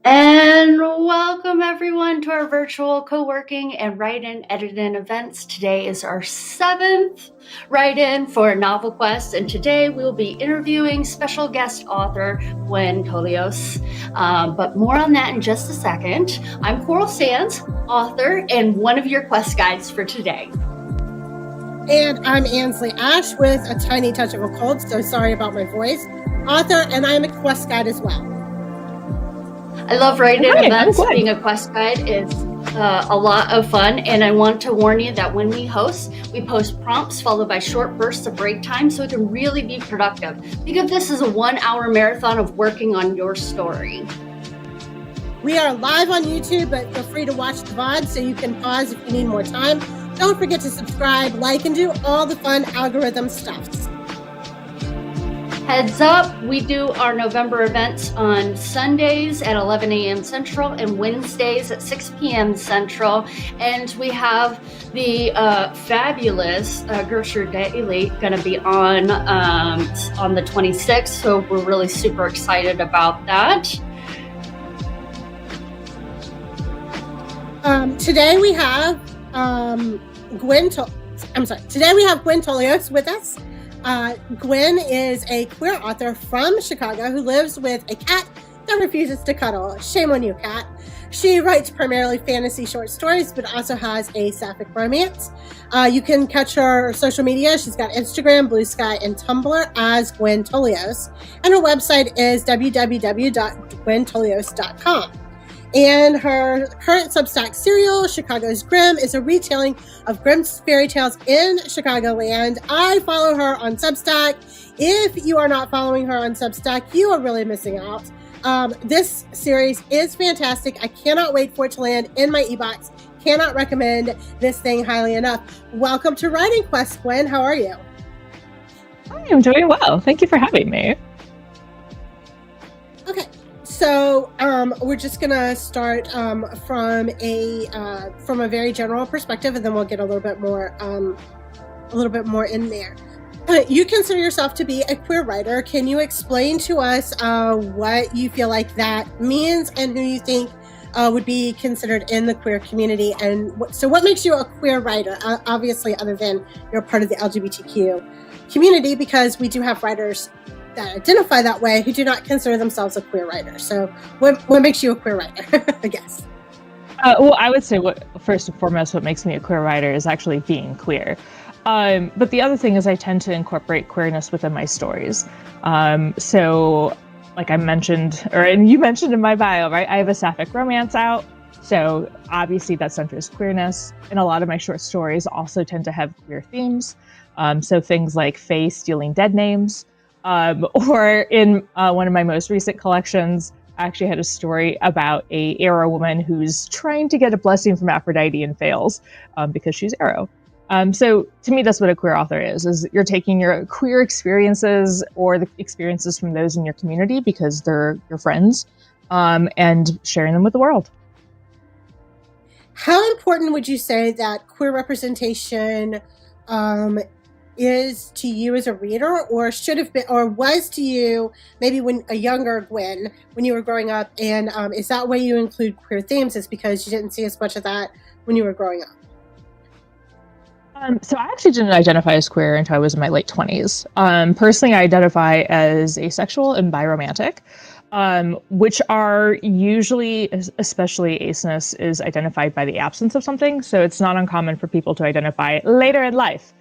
And welcome everyone to our virtual co-working and write-in edit-in events. Today is our 7th write-in for Novel Quest, and today we will be interviewing special guest author Gwen Tolios. But more on that in just a second. I'm Coral Sands, author and one of your quest guides for today. And I'm Ansley Ashe with a tiny touch of a cold, so sorry about my voice. Author, and I am a quest guide as well. I love writing events. Being a quest guide is a lot of fun, and I want to warn you that when we host, we post prompts followed by short bursts of break time so it can really be productive. Think of this as a 1-hour marathon of working on your story. We are live on YouTube, but feel free to watch the VOD so you can pause if you need more time. Don't forget to subscribe, like, and do all the fun algorithm stuffs. Heads up, we do our November events on Sundays at 11 a.m. Central and Wednesdays at 6 p.m. Central. And we have the fabulous Grocer Daily going to be on the 26th. So we're really super excited about that. Today we have Gwen Tolios with us. Gwen is a queer author from Chicago who lives with a cat that refuses to cuddle. Shame on you, cat. She writes primarily fantasy short stories, but also has a sapphic romance. You can catch her social media. She's got Instagram, Blue Sky, and Tumblr as Gwen Tolios. And her website is www.gwentolios.com. And her current Substack serial, Chicago's Grimm, is a retelling of Grimm's fairy tales in Chicagoland. I follow her on Substack. If you are not following her on Substack, you are really missing out. This series is fantastic. I cannot wait for it to land in my e-box. Cannot recommend this thing highly enough. Welcome to Writing Quest, Gwen. How are you? I am doing well. Thank you for having me. Okay. So we're just gonna start from a very general perspective, and then we'll get a little bit more in there. You consider yourself to be a queer writer. Can you explain to us what you feel like that means, and who you think would be considered in the queer community? And what makes you a queer writer? Obviously, other than you're part of the LGBTQ community, because we do have writers that identify that way who do not consider themselves a queer writer. So what makes you a queer writer, I guess? Well, I would say first and foremost, what makes me a queer writer is actually being queer. But the other thing is I tend to incorporate queerness within my stories. So like I mentioned, and you mentioned in my bio, right? I have a sapphic romance out. So obviously that centers queerness. And a lot of my short stories also tend to have queer themes. So things like Faye stealing dead names. Or in one of my most recent collections, I actually had a story about a Arrow woman who's trying to get a blessing from Aphrodite and fails because she's Arrow. So to me, that's what a queer author is you're taking your queer experiences or the experiences from those in your community because they're your friends and sharing them with the world. How important would you say that queer representation is to you as a reader, or should have been, or was to you maybe when a younger Gwen, when you were growing up? And is that why you include queer themes? Is because you didn't see as much of that when you were growing up? So I actually didn't identify as queer until I was in my late 20s. Personally, I identify as asexual and biromantic, which are usually, especially aceness, is identified by the absence of something. So it's not uncommon for people to identify later in life.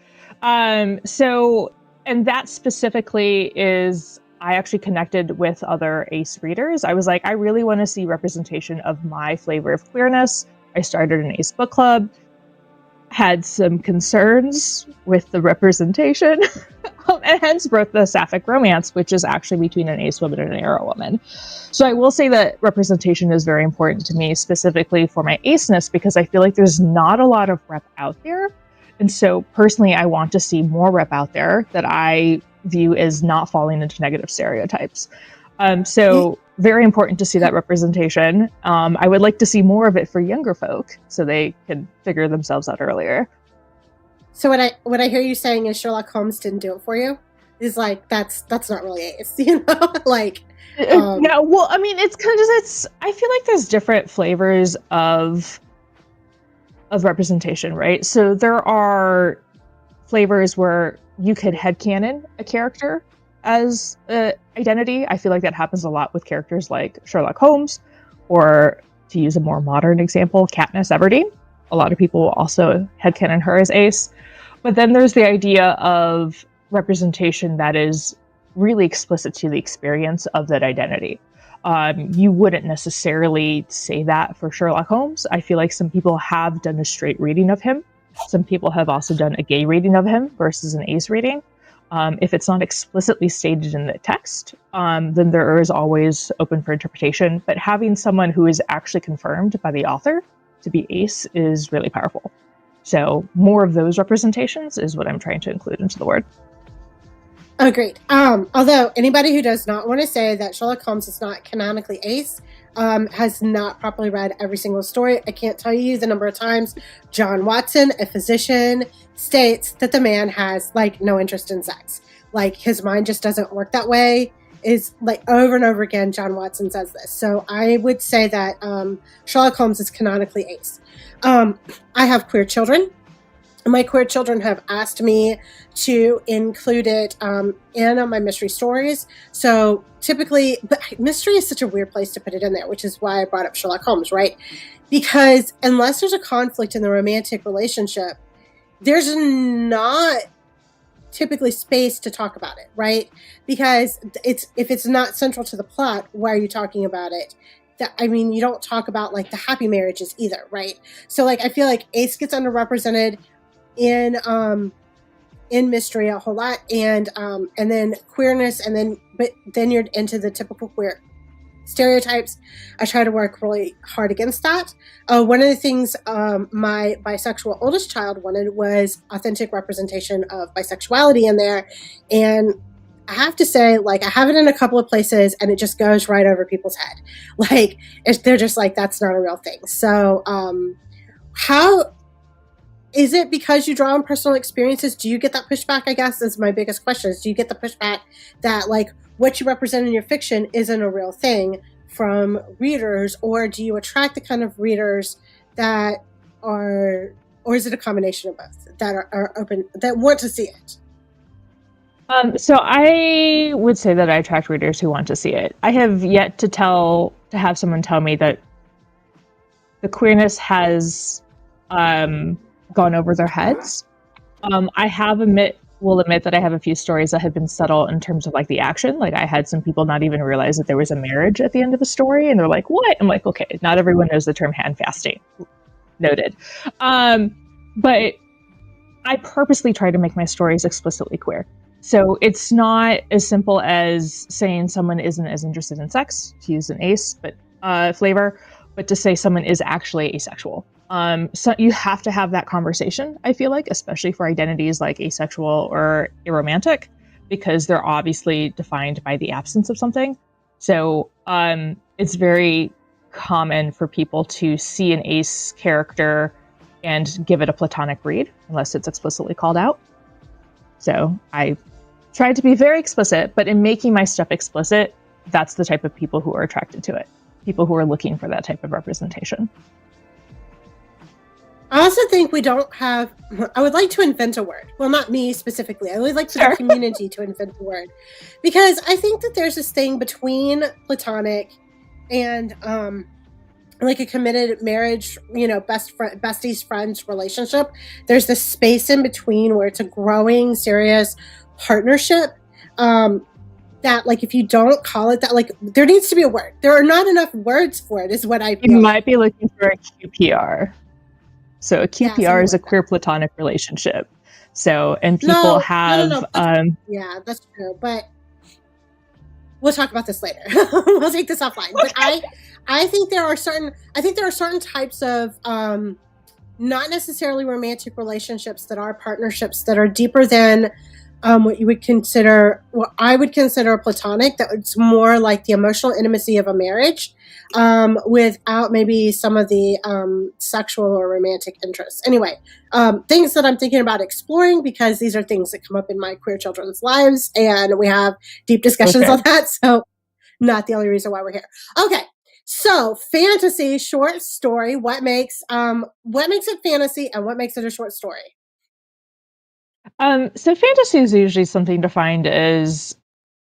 And that specifically is, I actually connected with other ace readers. I was like, I really want to see representation of my flavor of queerness. I started an ace book club. Had some concerns with the representation, and hence wrote the sapphic romance, which is actually between an ace woman and an arrow woman. So I will say that representation is very important to me, specifically for my aceness, because I feel like there's not a lot of rep out there. And so personally, I want to see more rep out there that I view as not falling into negative stereotypes. So very important to see that representation. I would like to see more of it for younger folk so they can figure themselves out earlier. So what I hear you saying is Sherlock Holmes didn't do it for you? Is like, that's not really ace, you know? Like, yeah, well, I mean, it's kind of, I feel like there's different flavors of representation, right? So there are flavors where you could headcanon a character as identity. I feel like that happens a lot with characters like Sherlock Holmes, or to use a more modern example, Katniss Everdeen. A lot of people also headcanon her as ace. But then there's the idea of representation that is really explicit to the experience of that identity. You wouldn't necessarily say that for Sherlock Holmes. I feel like some people have done a straight reading of him. Some people have also done a gay reading of him versus an ace reading. If it's not explicitly stated in the text, then there is always open for interpretation. But having someone who is actually confirmed by the author to be ace is really powerful. So more of those representations is what I'm trying to include into the word. Agreed. Although anybody who does not want to say that Sherlock Holmes is not canonically ace has not properly read every single story. I can't tell you the number of times John Watson, a physician, states that the man has like no interest in sex. Like his mind just doesn't work that way. Is like over and over again, John Watson says this. So I would say that Sherlock Holmes is canonically ace. I have queer children. My queer children have asked me to include it in my mystery stories. So typically, but mystery is such a weird place to put it in there, which is why I brought up Sherlock Holmes, right? Because unless there's a conflict in the romantic relationship, there's not typically space to talk about it, right? Because if it's not central to the plot, why are you talking about it? I mean, you don't talk about like the happy marriages either, right? So like I feel like ace gets underrepresented in mystery a whole lot, and then queerness, but then you're into the typical queer stereotypes. I try to work really hard against that. One of the things my bisexual oldest child wanted was authentic representation of bisexuality in there, and I have to say, like, I have it in a couple of places and it just goes right over people's head. Like, they're just like, that's not a real thing. So how is it, because you draw on personal experiences? Do you get that pushback, I guess, is my biggest question. Do you get the pushback that, like, what you represent in your fiction isn't a real thing from readers? Or do you attract the kind of readers that are, or is it a combination of both, that are open, that want to see it? So I would say that I attract readers who want to see it. I have yet to have someone tell me that the queerness has gone over their heads. Will admit that I have a few stories that have been subtle in terms of like the action. Like I had some people not even realize that there was a marriage at the end of the story, and they're like, "What?" I'm like, "Okay, not everyone knows the term hand fasting." Noted. But I purposely try to make my stories explicitly queer. So it's not as simple as saying someone isn't as interested in sex, to use an ace flavor, but to say someone is actually asexual. So you have to have that conversation, I feel like, especially for identities like asexual or aromantic, because they're obviously defined by the absence of something. So it's very common for people to see an ace character and give it a platonic read, unless it's explicitly called out. So I tried to be very explicit, but in making my stuff explicit, that's the type of people who are attracted to it. People who are looking for that type of representation. I also think we don't have. I would like to invent a word. Well, not me specifically. I would like for the community to invent a word, because I think that there's this thing between platonic and like a committed marriage, besties friends relationship. There's this space in between where it's a growing, serious partnership. That like if you don't call it that, like there needs to be a word. There are not enough words for it, is what I feel. You might be looking for a QPR. So a QPR is a queer platonic relationship. So, and people have... No. Yeah, that's true. But we'll talk about this later. We'll take this offline. But I think there are certain types of not necessarily romantic relationships that are partnerships that are deeper than what I would consider platonic. That it's more like the emotional intimacy of a marriage, without maybe some of the sexual or romantic interests. Anyway, things that I'm thinking about exploring, because these are things that come up in my queer children's lives, and we have deep discussions on that. So, not the only reason why we're here. Okay. So, fantasy short story. What makes it fantasy, and what makes it a short story? So fantasy is usually something defined as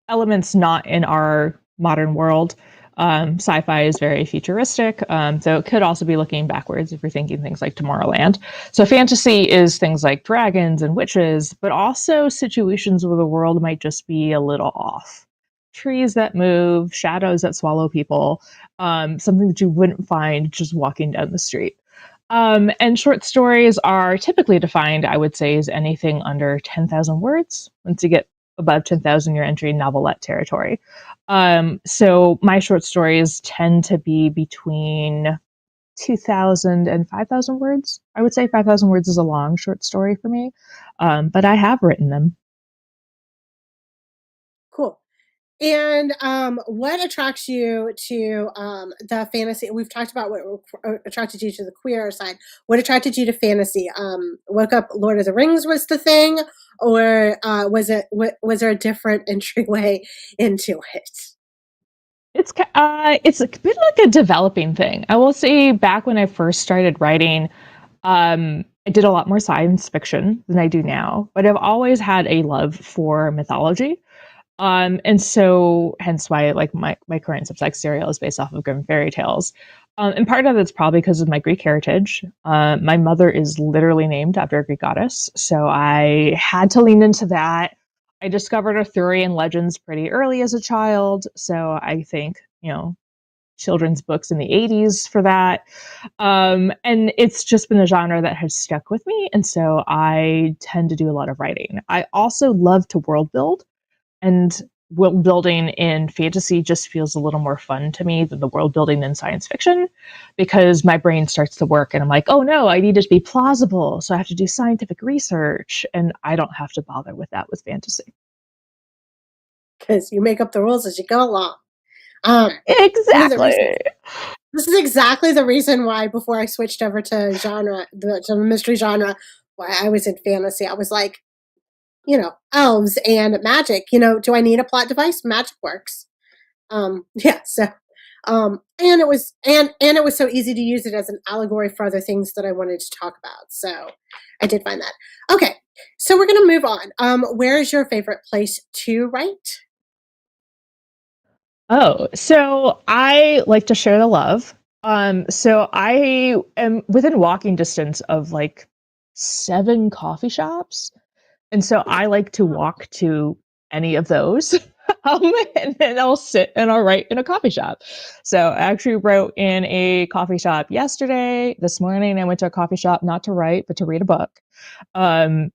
elements not in our modern world. Sci-fi is very futuristic, so it could also be looking backwards if you're thinking things like Tomorrowland. So fantasy is things like dragons and witches, but also situations where the world might just be a little off. Trees that move, shadows that swallow people, something that you wouldn't find just walking down the street. And short stories are typically defined, I would say, as anything under 10,000 words. Once you get above 10,000, you're entering novelette territory. So my short stories tend to be between 2,000 and 5,000 words. I would say 5,000 words is a long short story for me, but I have written them. Cool. And what attracts you to the fantasy? We've talked about what attracted you to the queer side. What attracted you to fantasy? Woke up, Lord of the Rings was the thing, or was there a different entryway into it? It's been like a developing thing. I will say, back when I first started writing, I did a lot more science fiction than I do now, but I've always had a love for mythology. And so hence why like my current Substack serial is based off of Grimm fairy tales. And part of it's probably because of my Greek heritage. My mother is literally named after a Greek goddess, so I had to lean into that. I discovered Arthurian legends pretty early as a child, so I think, children's books in the 80s for that. And it's just been a genre that has stuck with me, and so I tend to do a lot of writing. I also love to world build. And world building in fantasy just feels a little more fun to me than the world building in science fiction, because my brain starts to work and I'm like, oh no, I need it to be plausible. So I have to do scientific research, and I don't have to bother with that with fantasy. Because you make up the rules as you go along. Exactly. This is exactly the reason why, before I switched over to the mystery genre, why I was in fantasy. I was like, elves and magic. Do I need a plot device? Magic works. Yeah. So, and it was so easy to use it as an allegory for other things that I wanted to talk about. So, I did find that. Okay, so we're gonna move on. Where is your favorite place to write? Oh, so I like to share the love. So I am within walking distance of like 7 coffee shops. And so I like to walk to any of those. And then I'll sit and I'll write in a coffee shop. So I actually wrote in a coffee shop yesterday. This morning I went to a coffee shop not to write, but to read a book. But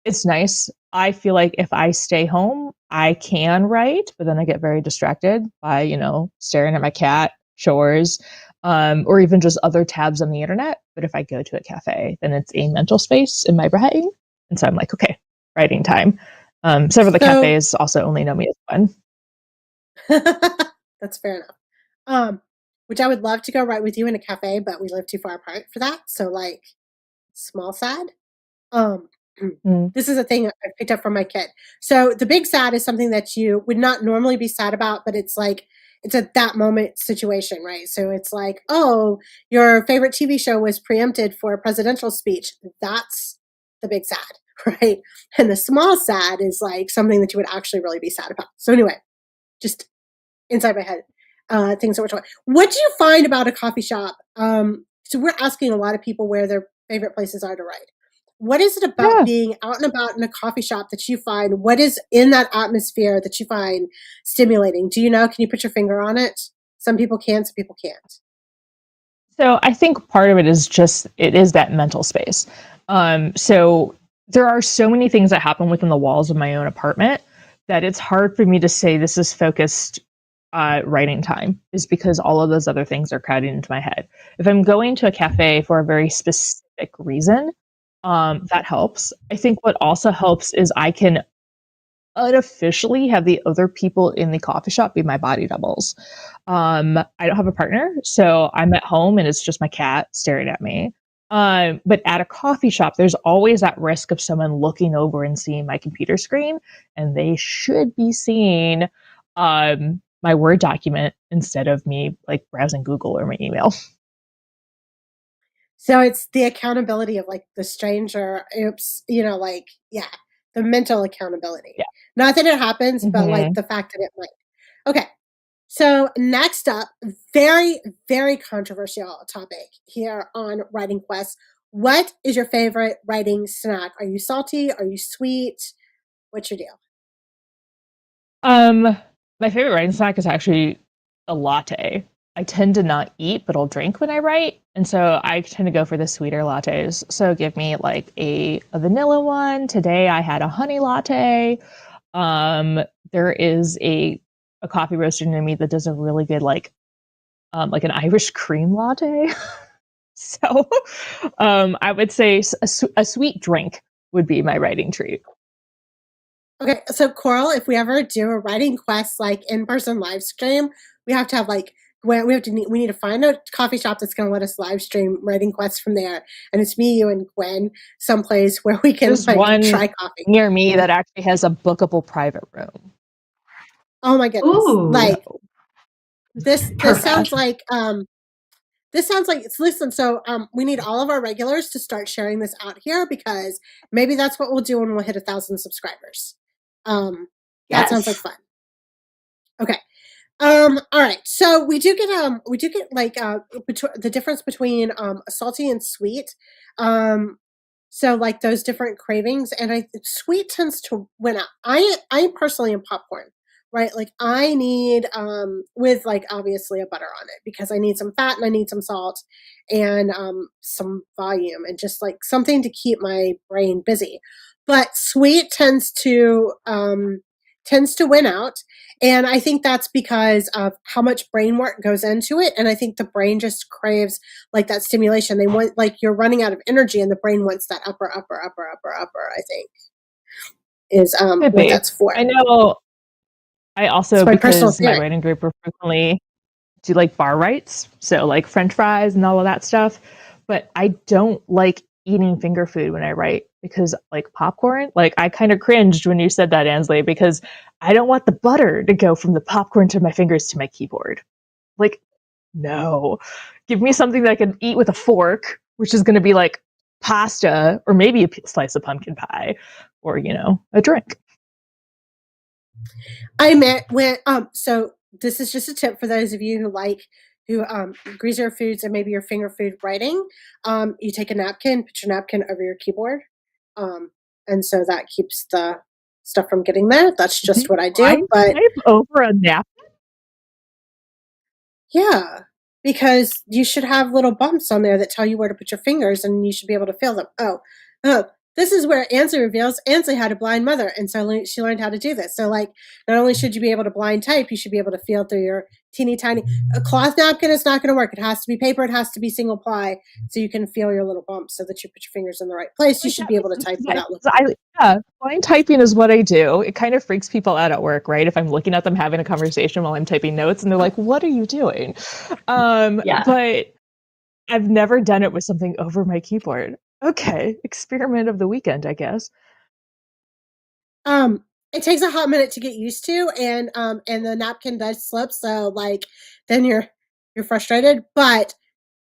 it's nice. I feel like if I stay home, I can write, but then I get very distracted by, staring at my cat, chores, or even just other tabs on the internet. But if I go to a cafe, then it's a mental space in my brain. And so I'm like, okay, writing time. Several of the cafes also only know me as Gwen. That's fair enough. Which I would love to go write with you in a cafe, but we live too far apart for that. So like, small sad. This is a thing I picked up from my kid. So the big sad is something that you would not normally be sad about, but it's like, it's a that moment situation, right? So it's like, oh, your favorite TV show was preempted for a presidential speech. That's the big sad, right? And the small sad is like something that you would actually really be sad about. So anyway, just inside my head, things that we're talking. What do you find about a coffee shop? So we're asking a lot of people where their favorite places are to write. What is it about being out and about in a coffee shop that you find? What is in that atmosphere that you find stimulating? Do you know? Can you put your finger on it? Some people can, some people can't. So I think part of it is that mental space. So there are so many things that happen within the walls of my own apartment that it's hard for me to say this is focused writing time, is because all of those other things are crowding into my head. If I'm going to a cafe for a very specific reason, that helps. I think what also helps is I can unofficially have the other people in the coffee shop be my body doubles. I don't have a partner, so I'm at home and it's just my cat staring at me. But at a coffee shop, there's always that risk of someone looking over and seeing my computer screen, and they should be seeing my Word document instead of me like browsing Google or my email. So it's the accountability of like the stranger, the mental accountability. Yeah. Not that it happens, but like the fact that it might. Okay. So next up, very, very controversial topic here on Writing Quest. What is your favorite writing snack? Are you salty? Are you sweet? What's your deal? My favorite writing snack is actually a latte. I tend to not eat, but I'll drink when I write. And so I tend to go for the sweeter lattes. So give me like a vanilla one. Today I had a honey latte. There is a coffee roaster near me that does a really good like an Irish cream latte. So I would say a sweet drink would be my writing treat. Okay, so Coral, if we ever do a Writing Quest like in-person live stream, we have to have like we need to find a coffee shop that's going to let us live stream Writing Quest from there, and it's me, you, and Gwen, someplace where we can There's like one try coffee near me that actually has a bookable private room. Oh my goodness! Ooh. Like this sounds like listen. So we need all of our regulars to start sharing this out here because maybe that's what we'll do when we'll hit 1,000 subscribers. That sounds like fun. Okay. All right. So we do get like the difference between salty and sweet. So like those different cravings, and sweet tends to win out. I personally am popcorn, right? Like I need with like obviously a butter on it because I need some fat and I need some salt and some volume and just like something to keep my brain busy. But sweet tends to win out. And I think that's because of how much brain work goes into it. And I think the brain just craves like that stimulation. They want like you're running out of energy and the brain wants that upper, I think is what that's for. I know. I also, because my writing group will frequently do like bar writes, so like French fries and all of that stuff. But I don't like eating finger food when I write because like popcorn, like I kind of cringed when you said that, Ansley, because I don't want the butter to go from the popcorn to my fingers to my keyboard. Like, no, give me something that I can eat with a fork, which is going to be like pasta or maybe a slice of pumpkin pie or, a drink. I meant when so this is just a tip for those of you who like who greasier foods and maybe your finger food writing, you take a napkin, put your napkin over your keyboard, and so that keeps the stuff from getting there. That's Do just you what I do, blind but type over a nap? yeah, because you should have little bumps on there that tell you where to put your fingers, and you should be able to feel them. Oh, this is where Ansley reveals Ansley had a blind mother, and so she learned how to do this. So, like, not only should you be able to blind type, you should be able to feel through your teeny tiny. A cloth napkin is not going to work. It has to be paper. It has to be single ply, so you can feel your little bumps, so that you put your fingers in the right place. You Like should that be able makes to sense type 'cause without looking. yeah, blind typing is what I do. It kind of freaks people out at work, right? If I'm looking at them having a conversation while I'm typing notes and they're like, "What are you doing?" Yeah. But I've never done it with something over my keyboard. Okay, experiment of the weekend, I guess. It takes a hot minute to get used to, and the napkin does slip, so like then you're frustrated. But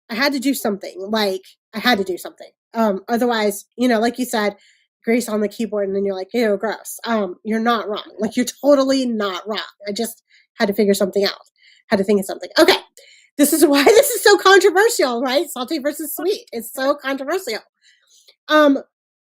I had to do something. Like I had to do something. Otherwise, like you said, grease on the keyboard, and then you're like, ew, gross. You're not wrong. Like you're totally not wrong. I just had to figure something out. Had to think of something. Okay. This is why this is so controversial, right? Salty versus sweet. It's so controversial. Um,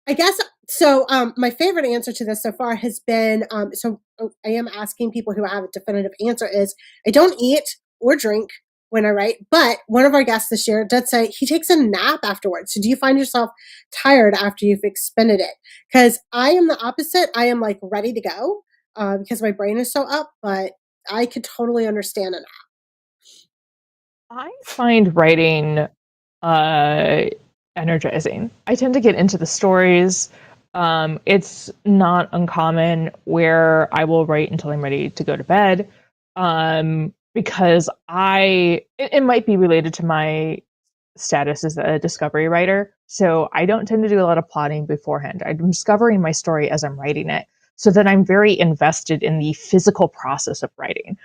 I guess so. My favorite answer to this so far has been I am asking people who have a definitive answer is I don't eat or drink when I write, but one of our guests this year did say he takes a nap afterwards. So do you find yourself tired after you've expended it? Because I am the opposite. I am like ready to go because my brain is so up, but I could totally understand it. I find writing uh, energizing. I tend to get into the stories. It's not uncommon where I will write until I'm ready to go to bed, because it might be related to my status as a discovery writer. So I don't tend to do a lot of plotting beforehand. I'm discovering my story as I'm writing it. So then I'm very invested in the physical process of writing.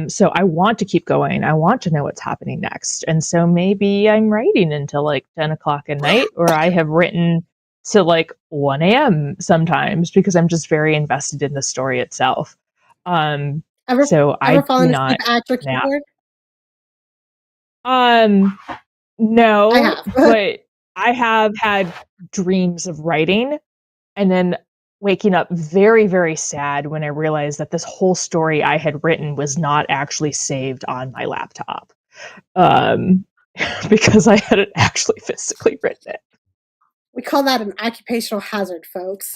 So I want to keep going. I want to know what's happening next. And so maybe I'm writing until like 10 o'clock at night, or I have written to like 1 a.m. sometimes because I'm just very invested in the story itself. Um, Ever so I ever do fallen asleep not at your nap. keyboard? Um, I no, have. but I have had dreams of writing and then waking up very, very sad when I realized that this whole story I had written was not actually saved on my laptop. Um, because I hadn't actually physically written it. We call that an occupational hazard, folks.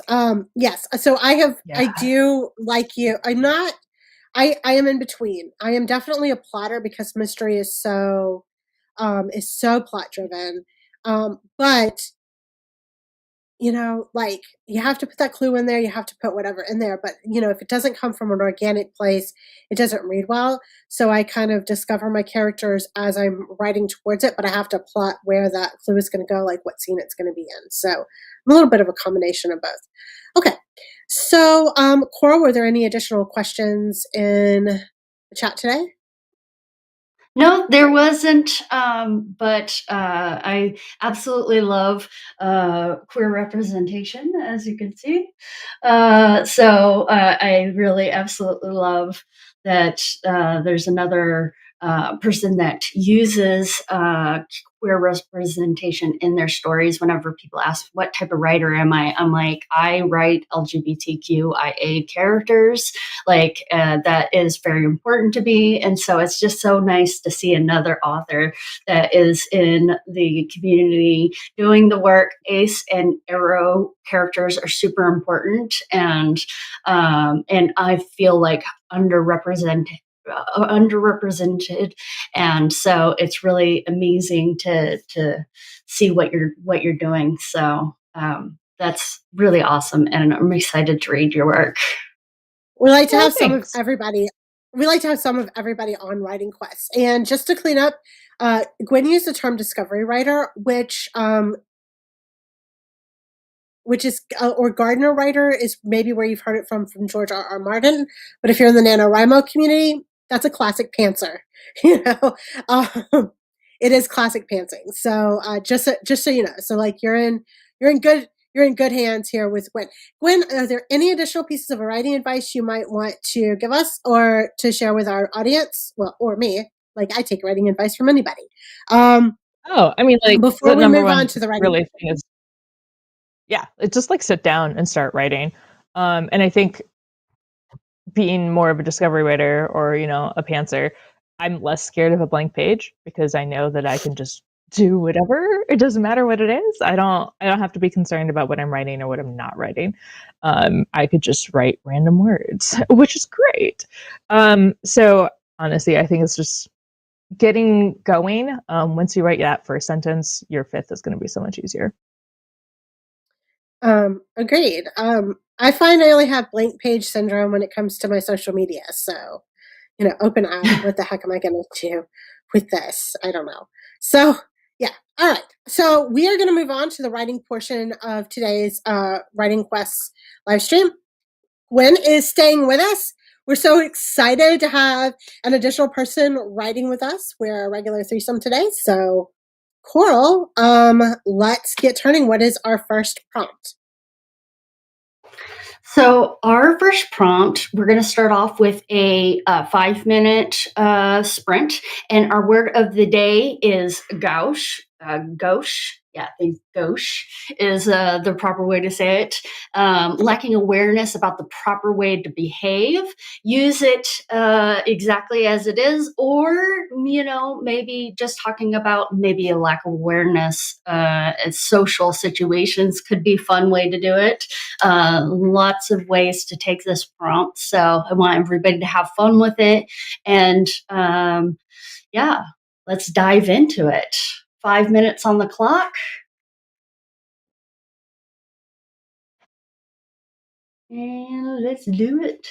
Yes. So Yeah. I do like you. I am in between. I am definitely a plotter because mystery is so plot driven. But like you have to put that clue in there, you have to put whatever in there. But, if it doesn't come from an organic place, it doesn't read well. So I kind of discover my characters as I'm writing towards it, but I have to plot where that clue is going to go, like what scene it's going to be in. So I'm a little bit of a combination of both. Okay. So, Cora, were there any additional questions in the chat today? No, there wasn't, but I absolutely love queer representation, as you can see. So I really absolutely love that there's another person that uses queer representation in their stories. Whenever people ask, what type of writer am I? I'm like, I write LGBTQIA characters. Like that is very important to me. And so it's just so nice to see another author that is in the community doing the work. Ace and Arrow characters are super important, and I feel like underrepresented, and so it's really amazing to see what you're doing. So that's really awesome, and I'm excited to read your work. We like to Oh, have some of thanks. everybody. We like to have some of everybody on writing quests. And just to clean up, Gwen used the term discovery writer, which is or gardener writer is maybe where you've heard it from George R. Martin. But if you're in the NaNoWriMo community, that's a classic pantser. You know, it is classic pantsing. So just so you know, so like you're in good hands here with Gwen. Gwen, are there any additional pieces of writing advice you might want to give us or to share with our audience? Well, or me. Like I take writing advice from anybody. Oh, I mean, like, Before the we number move on one to the writing, really thing is, yeah, it's just like sit down and start writing. And I think being more of a discovery writer or, a pantser, I'm less scared of a blank page because I know that I can just do whatever. It doesn't matter what it is. I don't have to be concerned about what I'm writing or what I'm not writing. I could just write random words, which is great. So honestly, I think it's just getting going. Once you write that first sentence, your fifth is going to be so much easier. agreed. I find I only have blank page syndrome when it comes to my social media. So, open eye. What the heck am I going to do with this? I don't know. So, yeah. All right. So we are going to move on to the writing portion of today's Writing Quest live stream. Gwen is staying with us. We're so excited to have an additional person writing with us. We're a regular threesome today. So, Coral, let's get turning. What is our first prompt? So our first prompt, we're going to start off with a 5-minute sprint, and our word of the day is gauche. Gauche. Yeah, I think gauche is the proper way to say it. Lacking awareness about the proper way to behave. Use it exactly as it is, or, maybe just talking about maybe a lack of awareness in social situations could be a fun way to do it. Lots of ways to take this prompt. So I want everybody to have fun with it. And yeah, let's dive into it. 5 minutes on the clock. And let's do it.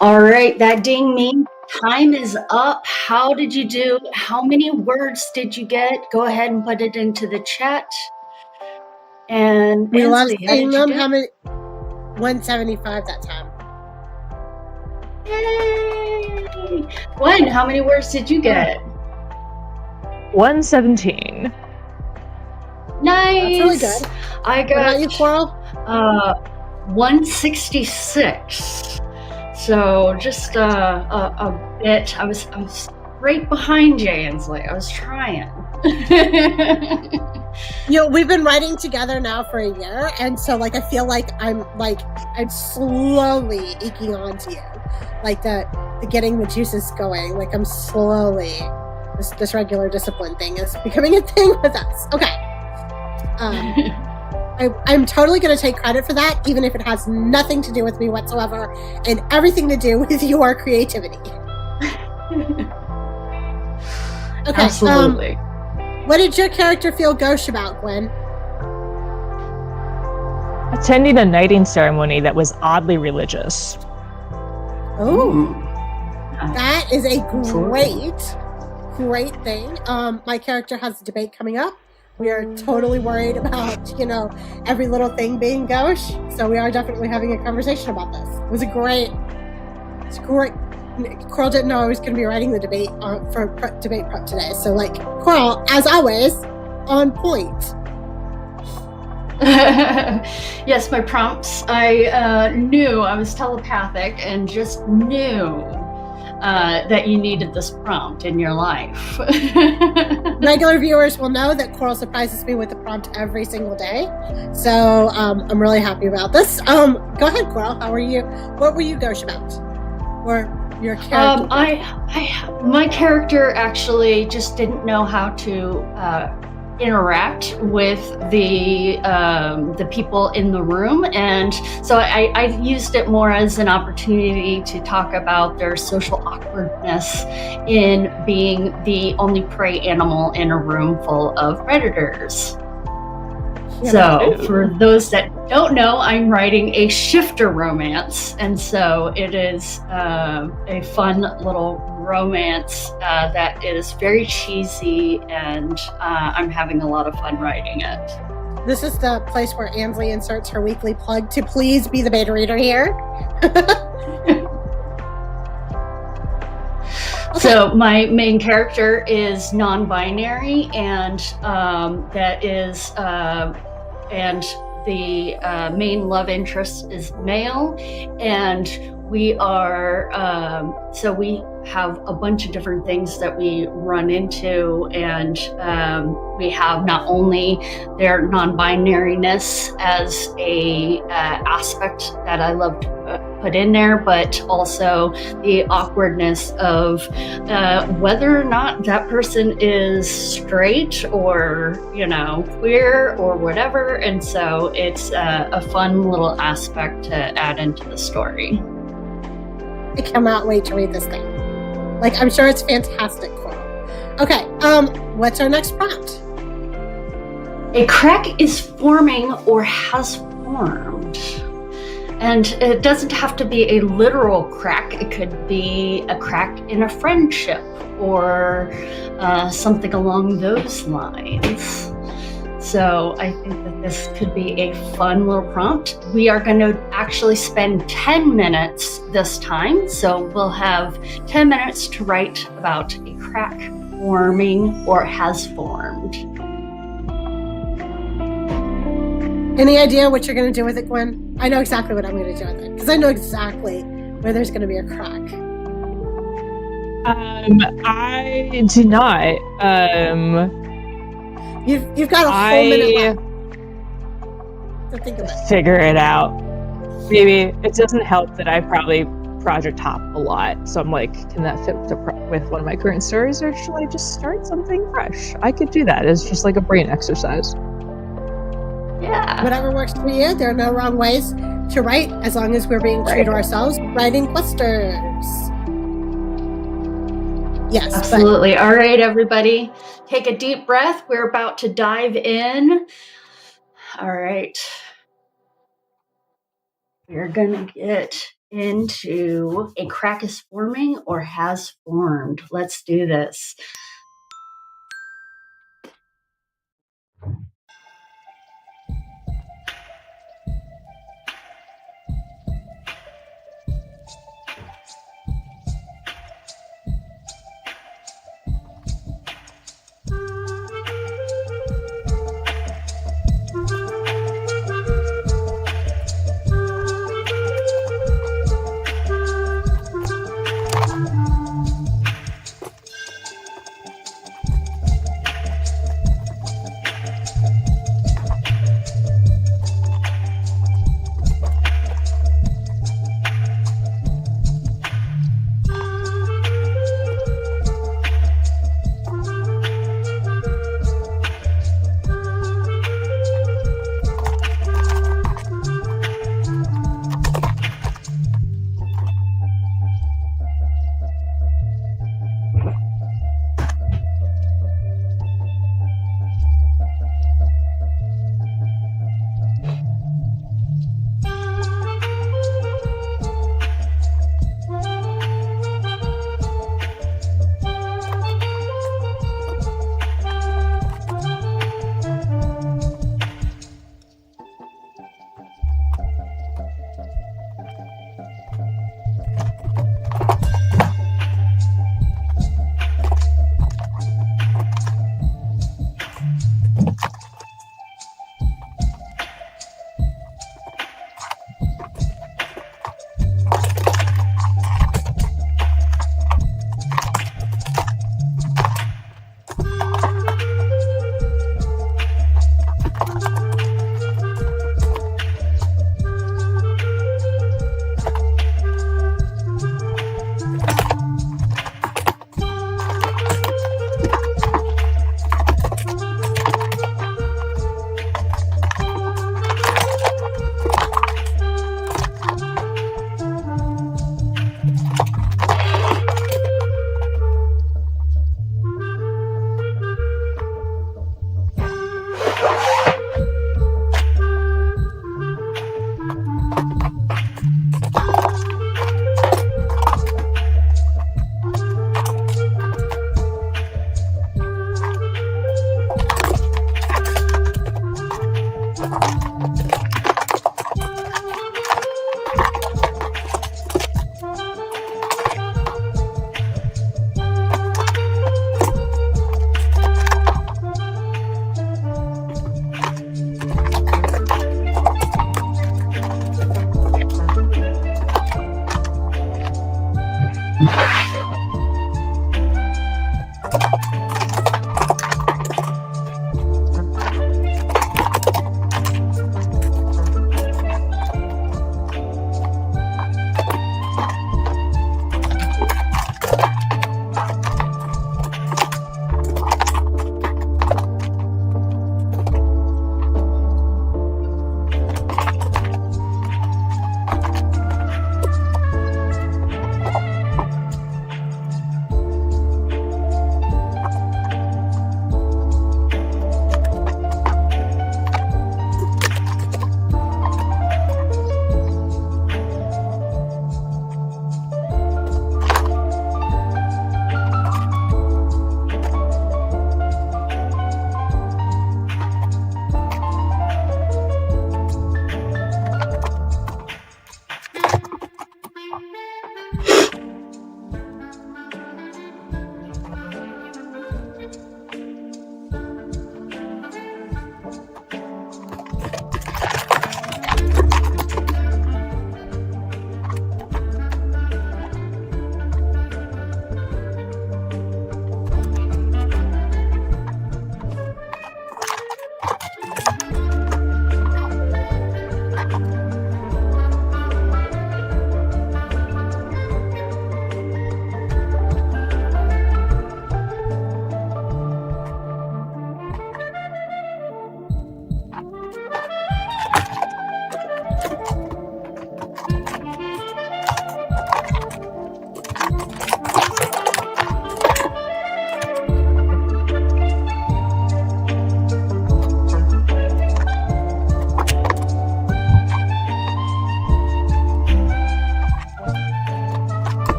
All right, that ding means time is up. How did you do? How many words did you get? Go ahead and put it into the chat. And We love Ansley, seeing them. how How many? 175 that time. Yay! Gwen, how many words did you get? 117. Nice. That's really good. I What about you, got Coral? 166. So just a bit. I was right behind you, Ansley. I was trying. We've been writing together now for a year, and so I feel like I'm slowly eking onto you, the getting the juices going. I'm slowly this regular discipline thing is becoming a thing with us. Okay. I'm totally going to take credit for that, even if it has nothing to do with me whatsoever and everything to do with your creativity. Okay. Absolutely. What did your character feel gauche about, Gwen? Attending a knighting ceremony that was oddly religious. Oh, that is a Absolutely. great thing. My character has a debate coming up. We are totally worried about, every little thing being gauche. So we are definitely having a conversation about this. It's great. Coral didn't know I was going to be writing the debate for debate prep today. So, Coral, as always, on point. Yes, my prompts. I knew I was telepathic and just knew that you needed this prompt in your life. Regular viewers will know that Coral surprises me with the prompt every single day. So I'm really happy about this. Go ahead, Coral. How are you? What were you gauche about? Or your character? My character actually just didn't know how to interact with the people in the room, and so I used it more as an opportunity to talk about their social awkwardness in being the only prey animal in a room full of predators. So for those that don't know, I'm writing a shifter romance, and so it is a fun little romance that is very cheesy, and I'm having a lot of fun writing it. This is the place where Ansley inserts her weekly plug to please be the beta reader here. So my main character is non-binary, and and the main love interest is male, and we are so we have a bunch of different things that we run into, and we have not only their non-binariness as a aspect that I love to put in there, but also the awkwardness of whether or not that person is straight or queer or whatever, and so it's a fun little aspect to add into the story. I cannot wait to read this thing. I'm sure it's fantastic, Coral. Okay, what's our next prompt? A crack is forming or has formed. And it doesn't have to be a literal crack. It could be a crack in a friendship or something along those lines. So I think that this could be a fun little prompt. We are going to actually spend 10 minutes this time. So we'll have 10 minutes to write about a crack forming or has formed. Any idea what you're going to do with it, Gwen? I know exactly what I'm going to do with it because I know exactly where there's going to be a crack. I do not. You've got a whole minute left. So think of it. Figure it out. Maybe it doesn't help that I probably project hop a lot. So I'm like, can that fit with one of my current stories, or should I just start something fresh? I could do that. It's just like a brain exercise. Yeah. Whatever works for you. There are no wrong ways to write as long as we're being true to ourselves. Writing questers. Yes. Absolutely. All right, everybody. Take a deep breath. We're about to dive in. All right. We're going to get into a crack is forming or has formed. Let's do this.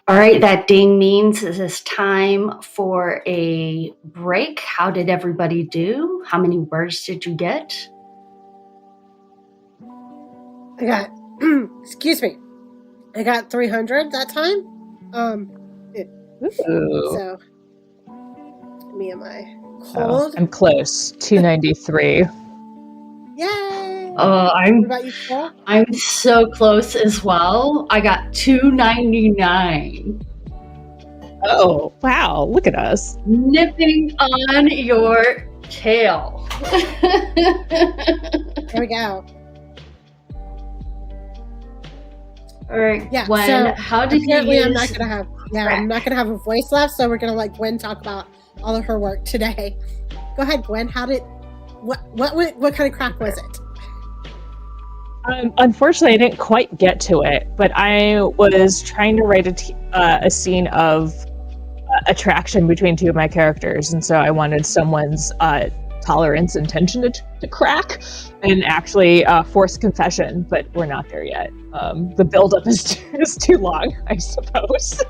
All right, that ding means it is time for a break. How did everybody do? How many words did you get? I got, excuse me, I got 300 that time. So, me and my cold. I'm close. 293. Yay! I'm What about you, Cole? I'm so close as well. I got 299. Oh, wow. Look at us. Nipping on your tail. There we go. All right, Yeah, Gwen, so how did you apparently use... I'm not gonna have a voice left, so we're gonna let Gwen talk about all of her work today. Go ahead, Gwen. What kind of crack was it? Unfortunately, I didn't quite get to it, but I was trying to write a scene of attraction between two of my characters, and so I wanted someone's tolerance and tension to crack, and actually force confession, but we're not there yet. The buildup is too long, I suppose.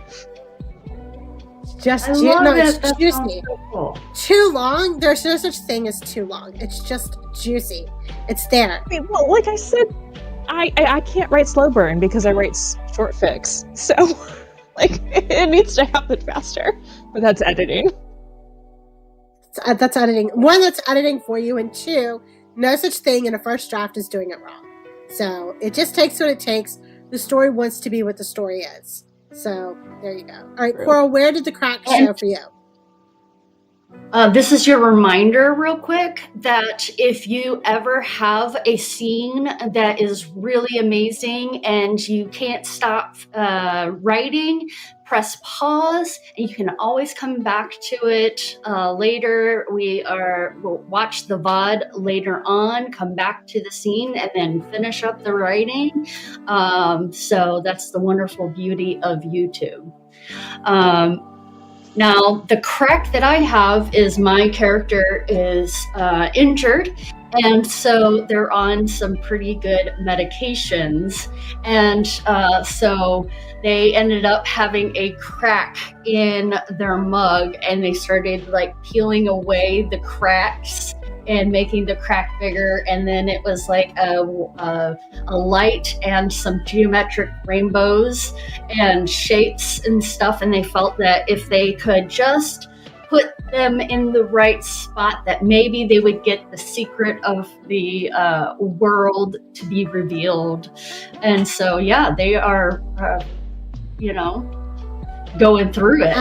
Just I love it. it's juicy. So cool. Too long? There's no such thing as too long. It's just juicy. It's there. I mean, well, like I said, I can't write slow burn because I write short fix, so like it needs to happen faster. But that's editing. That's editing. One, that's editing for you, and two, no such thing in a first draft as doing it wrong. So it just takes what it takes. The story wants to be what the story is. So there you go. All right, Coral, where did the crack show for you? This is your reminder real quick that if you ever have a scene that is really amazing and you can't stop writing, press pause, and you can always come back to it later. We'll watch the VOD later on, come back to the scene, and then finish up the writing. So that's the wonderful beauty of YouTube. Now, the crack that I have is my character is injured, and so they're on some pretty good medications. And so they ended up having a crack in their mug, and they started like peeling away the cracks and making the crack bigger, and then it was like a light and some geometric rainbows and shapes and stuff, and they felt that if they could just put them in the right spot, that maybe they would get the secret of the world to be revealed. And so yeah, they are going through it.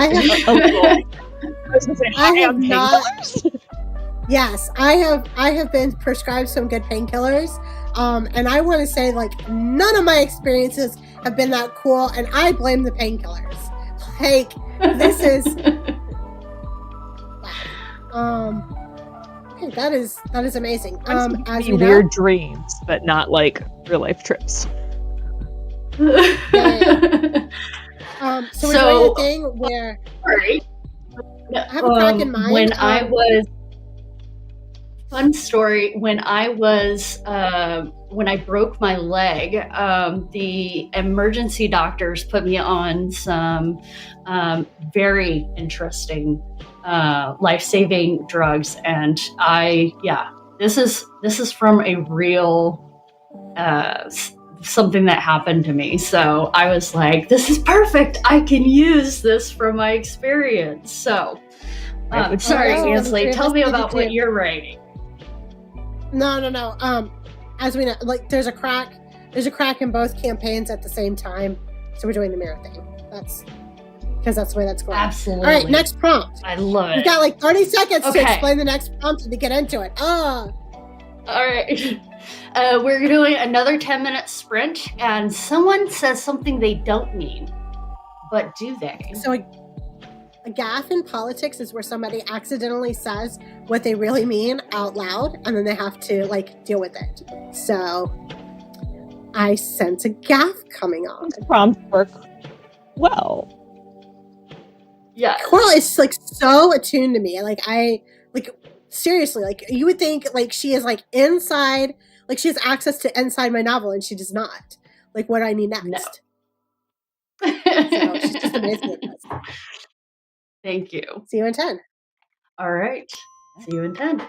I have not. Yes, I have been prescribed some good painkillers, and I want to say, like, none of my experiences have been that cool, and I blame the painkillers. Like, this is wow. Okay, that is amazing. As you know, weird dreams, but not like real life trips. yeah. So we're doing a thing where I have a crack in mind. When I was fun story, when I broke my leg, the emergency doctors put me on some very interesting life-saving drugs, and this is from a real something that happened to me. So I was like, this is perfect. I can use this from my experience. So sorry, Ansley, tell me about what you're writing. No. As we know, like, there's a crack in both campaigns at the same time. So we're doing the mirror thing. That's because that's the way that's going. Absolutely. All right, next prompt. I love it. We've got like 30 seconds to explain the next prompt and to get into it. All right. We're doing another 10-minute sprint, and someone says something they don't mean, but do they? So a gaffe in politics is where somebody accidentally says what they really mean out loud, and then they have to like deal with it. So I sense a gaffe coming on. Prompt work well. Yeah. Coral is like so attuned to me. Seriously, like you would think like she is like inside, like she has access to inside my novel, and she does not. Like what I need next. So she's just amazing at this. Thank you. See you in 10. All right. See you in 10.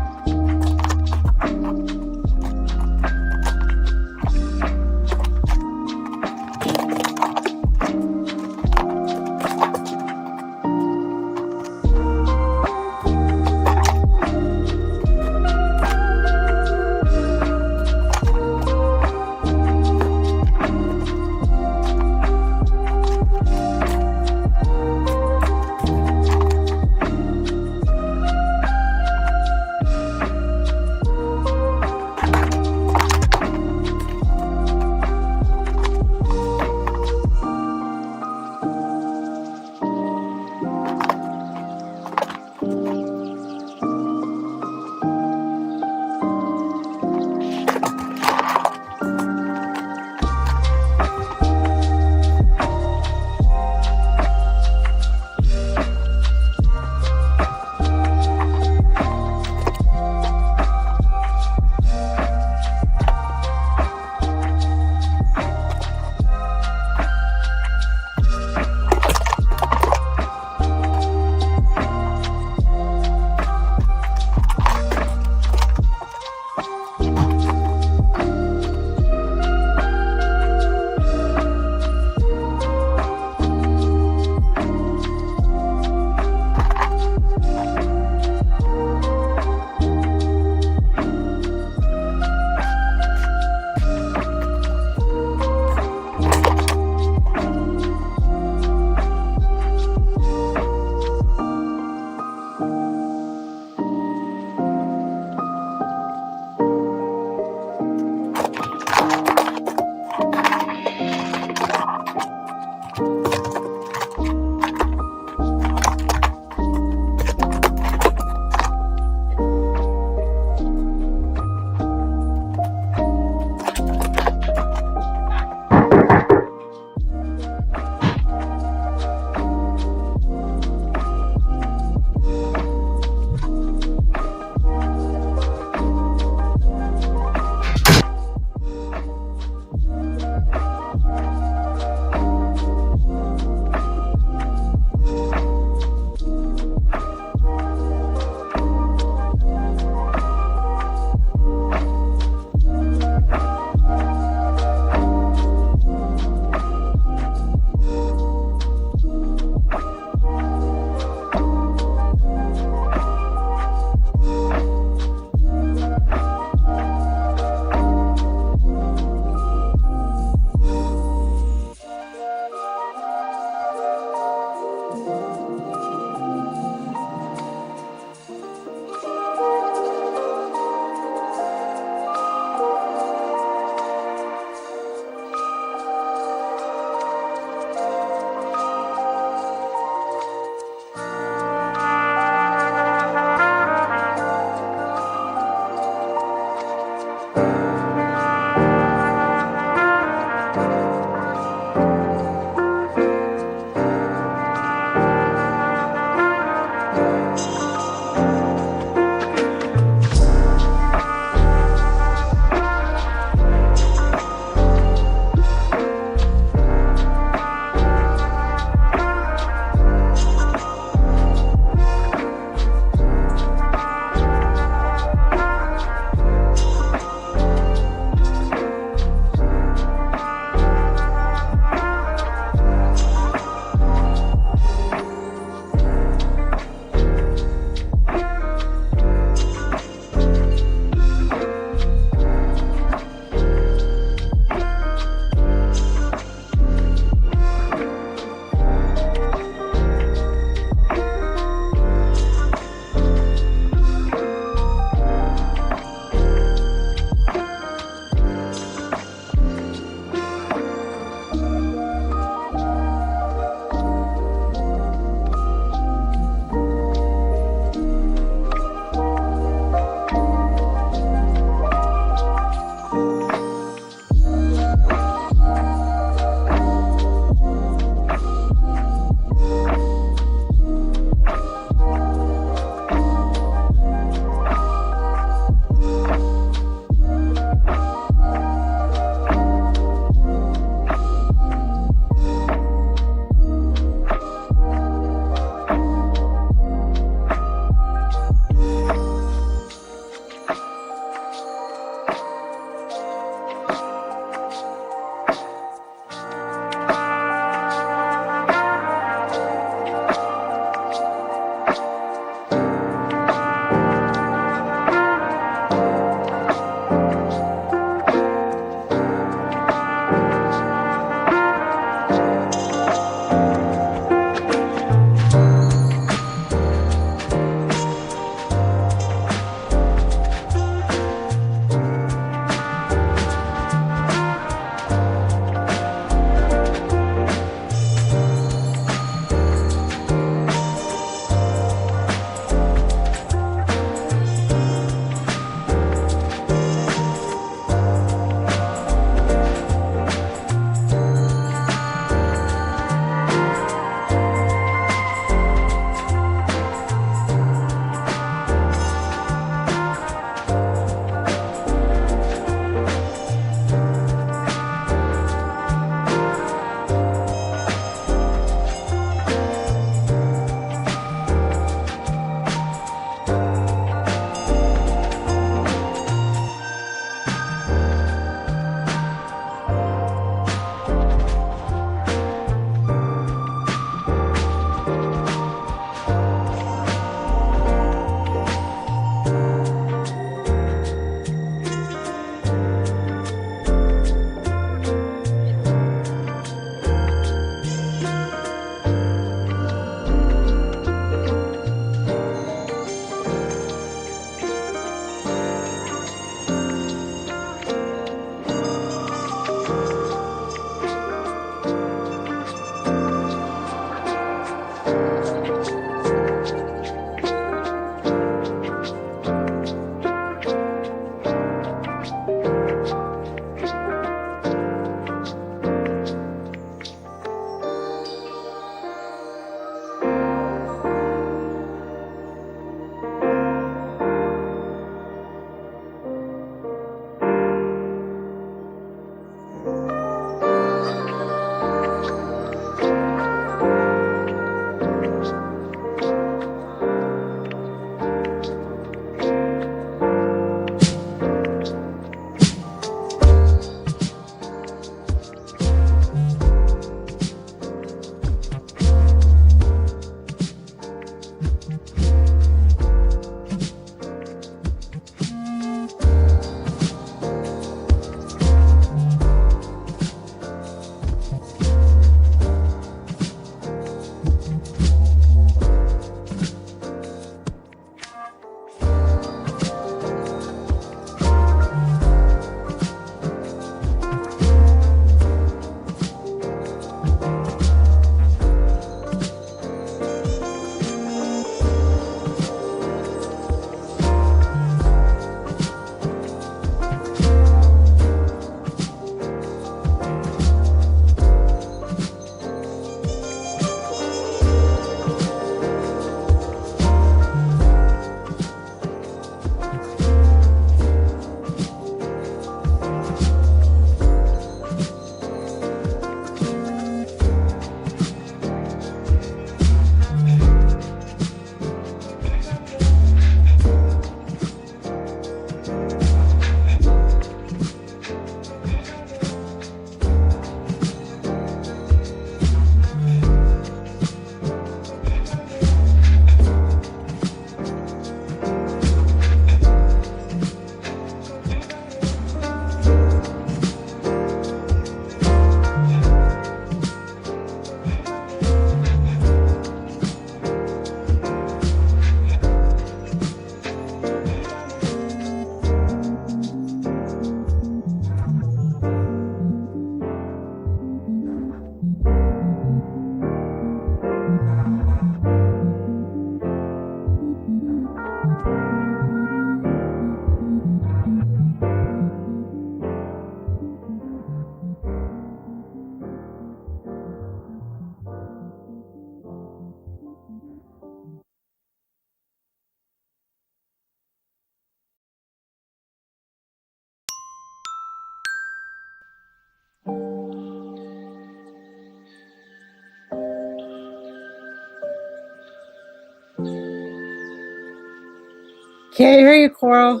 Can't hear you, Coral.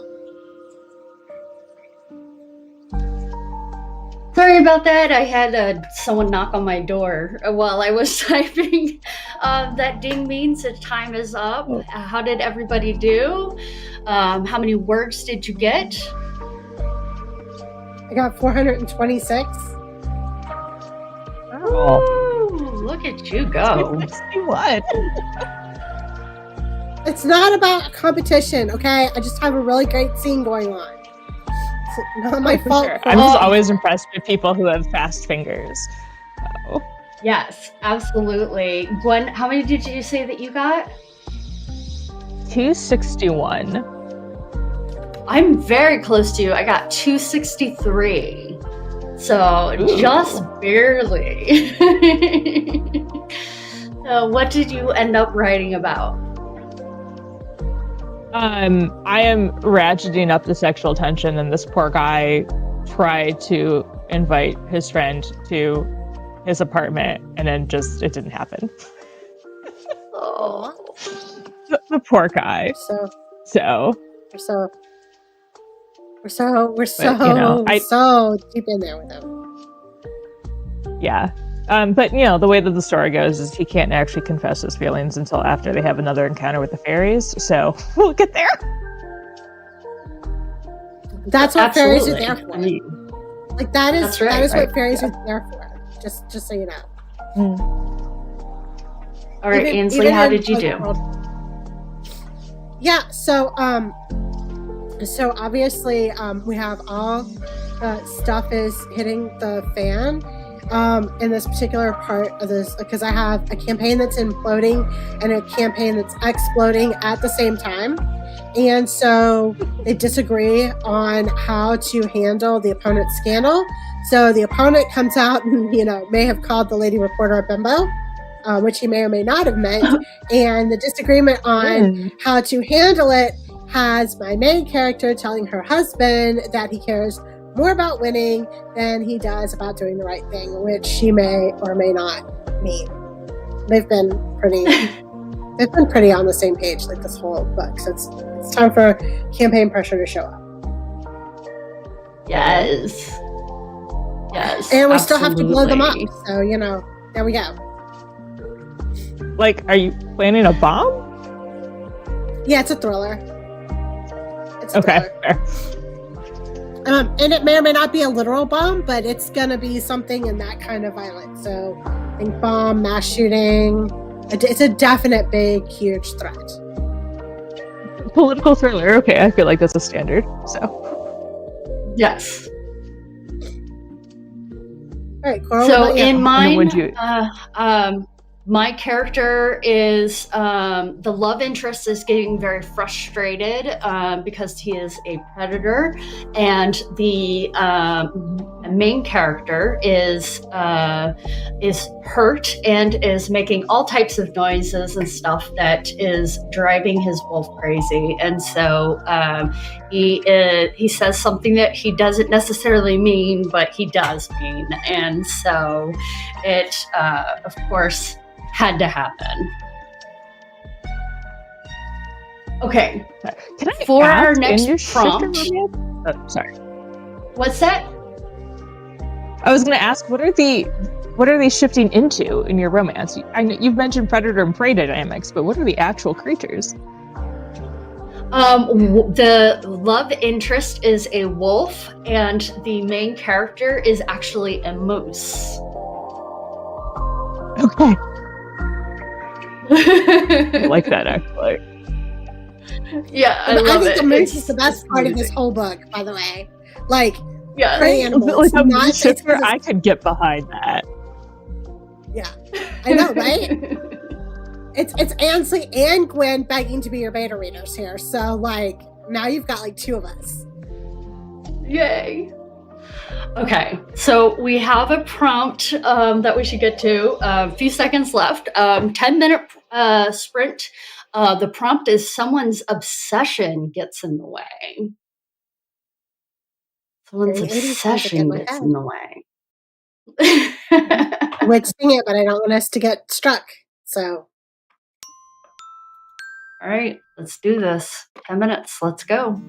Sorry about that. I had someone knock on my door while I was typing. That ding means that time is up. How did everybody do? How many words did you get? I got 426. Ooh, look at you go. 61. It's not about competition, okay? I just have a really great scene going on. It's not my fault. Sure. I'm just always impressed with people who have fast fingers. Oh. Yes, absolutely. Gwen, how many did you say that you got? 261. I'm very close to you. I got 263. So just barely. So what did you end up writing about? I am ratcheting up the sexual tension, and this poor guy tried to invite his friend to his apartment, and then it didn't happen. Oh, The poor guy. We're so deep in there with him. Yeah. But the way that the story goes is he can't actually confess his feelings until after they have another encounter with the fairies. So we'll get there. That's what fairies are there for. I mean, like that is what fairies are there for. Just so you know. All right, Ansley, how did you do? Yeah. So obviously we have all stuff is hitting the fan. In this particular part of this, because I have a campaign that's imploding and a campaign that's exploding at the same time. And so they disagree on how to handle the opponent's scandal. So the opponent comes out and, may have called the lady reporter a bimbo, which he may or may not have meant. And the disagreement on how to handle it has my main character telling her husband that he cares more about winning than he does about doing the right thing, which she may or may not mean. They've been pretty on the same page like this whole book. So it's time for campaign pressure to show up. Yes. And we still have to blow them up. So, there we go. Like, are you planning a bomb? Yeah, it's a thriller. Okay, fair. And it may or may not be a literal bomb, but it's going to be something in that kind of violence. So, I think bomb, mass shooting. It's a definite big, huge threat. Political thriller. Okay, I feel like that's a standard. So, yes. All right, Coral. So in mine, my character is the love interest is getting very frustrated because he is a predator, and the main character is hurt and is making all types of noises and stuff that is driving his wolf crazy. And so he says something that he doesn't necessarily mean, but he does mean, and so it of course had to happen. Okay. Can I For ask, our next in your prompt- shifter romance? Oh, sorry. What's that? I was going to ask, what are they shifting into in your romance? I know you've mentioned predator and prey dynamics, but what are the actual creatures? The love interest is a wolf, and the main character is actually a moose. Okay. I like that, actually. Yeah, I But love think it. the moose It's- is the best part of this amazing. whole book, by the way. Like, Yeah. prey animals. Like a not- moose shifter, it's- I could get behind that. Yeah, I know, right? It's Ansley and Gwen begging to be your beta readers here. So, like, now you've got like two of us. Yay. Okay, so we have a prompt that we should get to. A few seconds left. 10-minute sprint. The prompt is someone's obsession gets in the way. Someone's Very 80s music obsession in my gets head. in the way. I would sing it, but I don't want us to get struck. So, All right, let's do this. 10 minutes. Let's go.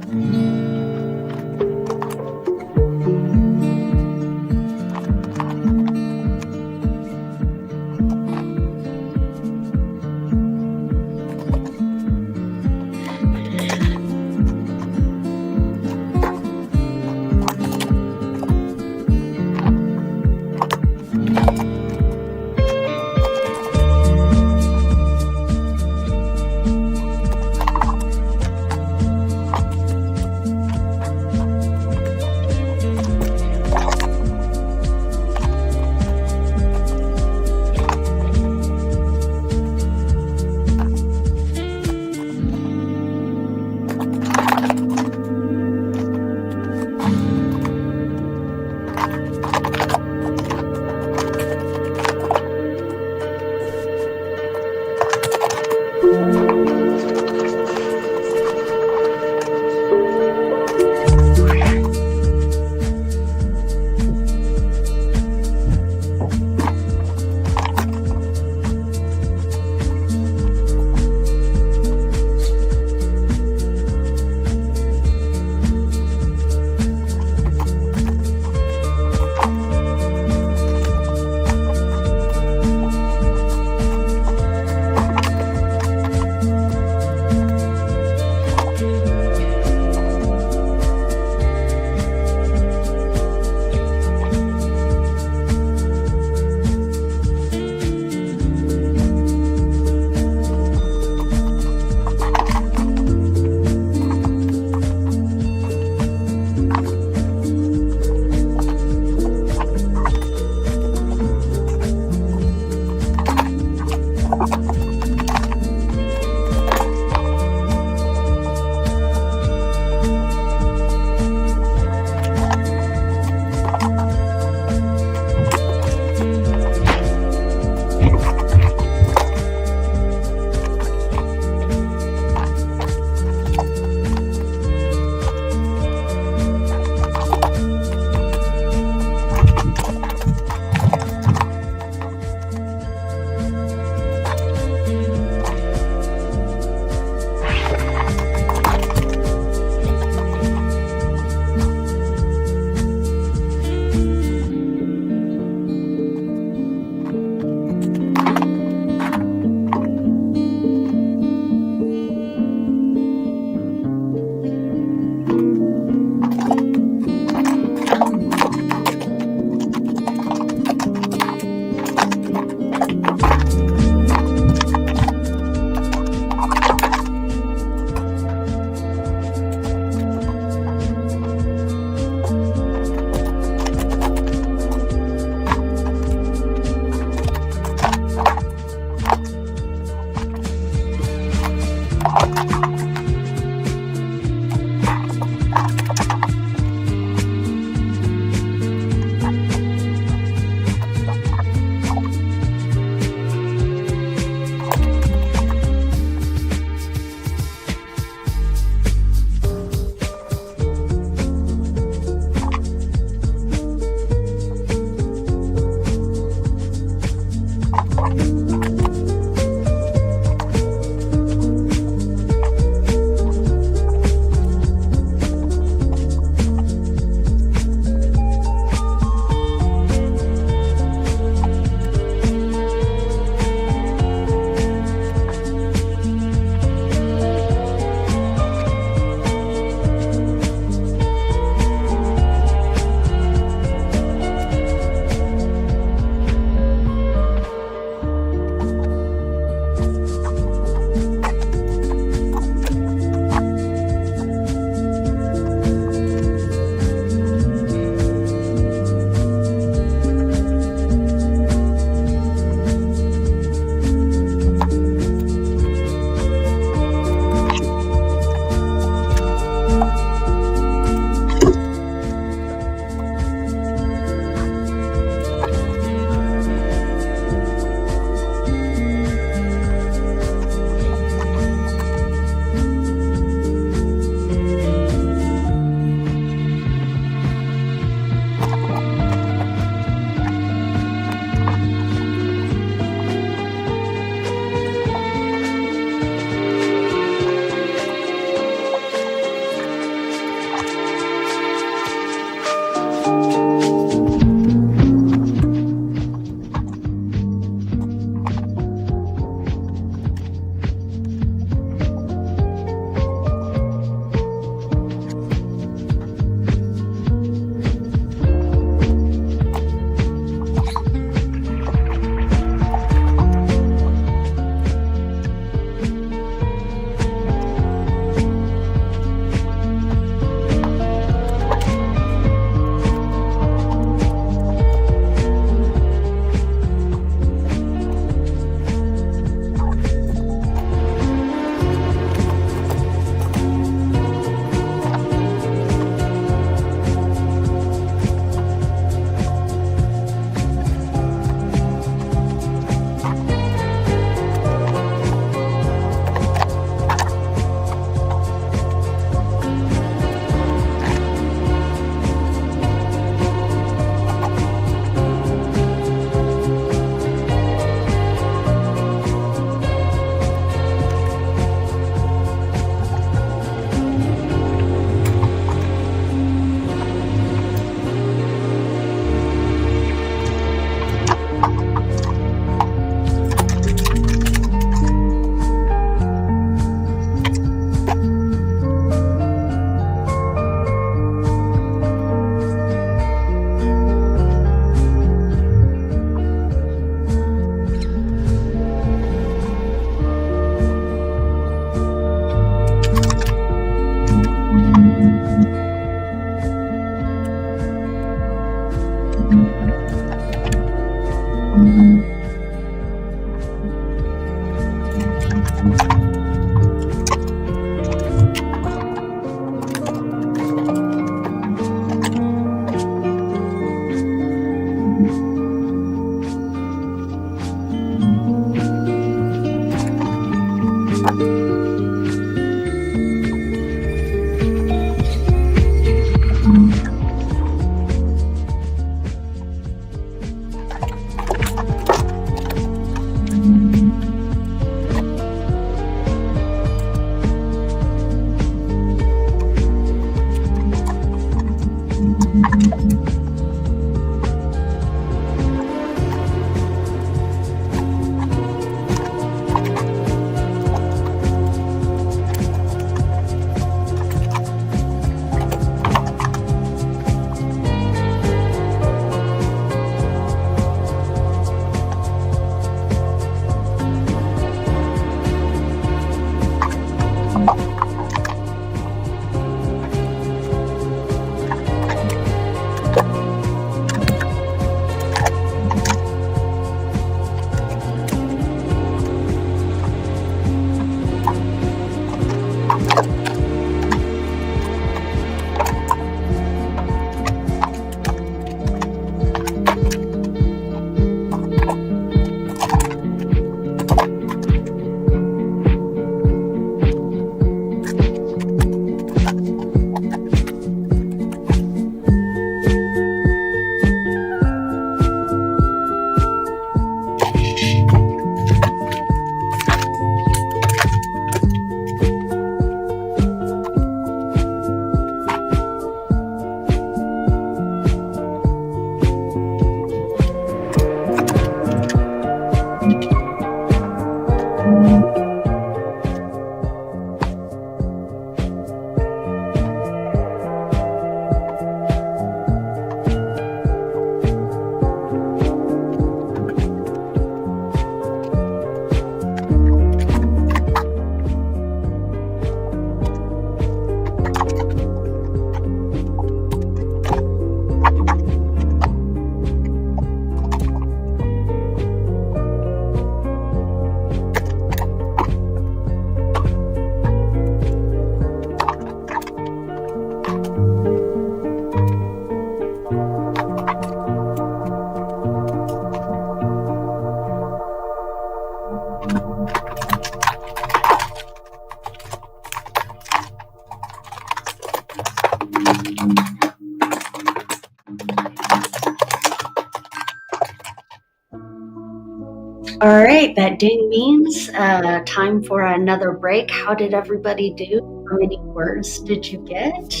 All right, that ding means time for another break. How did everybody do? How many words did you get?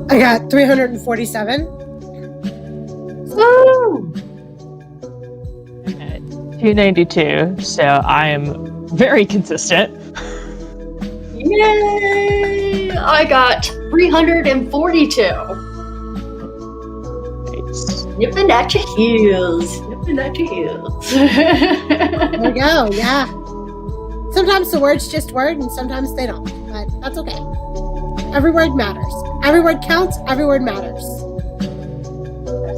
I got 347. Woo! Okay, 292. So I am very consistent. Yay! I got 342. Nice. Nipping at your heels. Nipping at your heels. There we go. Yeah. Sometimes the words just word, and sometimes they don't. But that's okay. Every word matters. Every word counts. Every word matters.